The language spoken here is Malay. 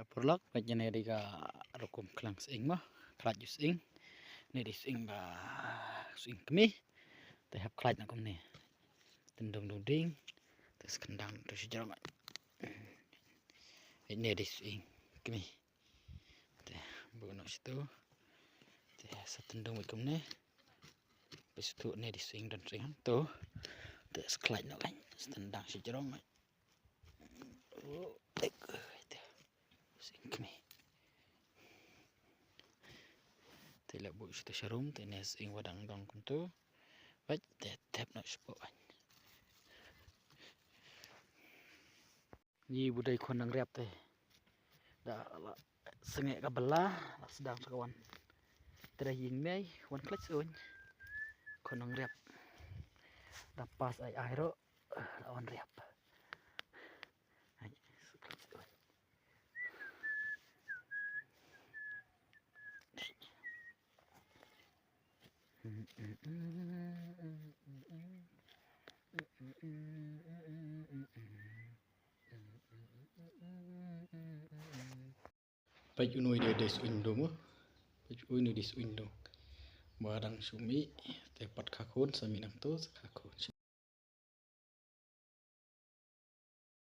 Prolog bajane diga rukum klang sing mah klat sing ni di sing ba sing kemi tehap klat na kum ni tendung duding terus kendang terus jerama ini di sing kemi teh buno situ teh setendung kum ni bis tu ni di sing dan sing tu terus klat na kan tendang si jerama oh tek sing kemi tidak bu situ sharum tenes ing wadang dong kuntu baik tetap nak sebuah ni budai konang riap teh dah sengek kabelah sedang sekawan terakhir mai wan klik sun konang riap dapas ai airo lawan riap Baik unui dia des window baik unui des window barang sumi tepat kakun sami nang tu kakun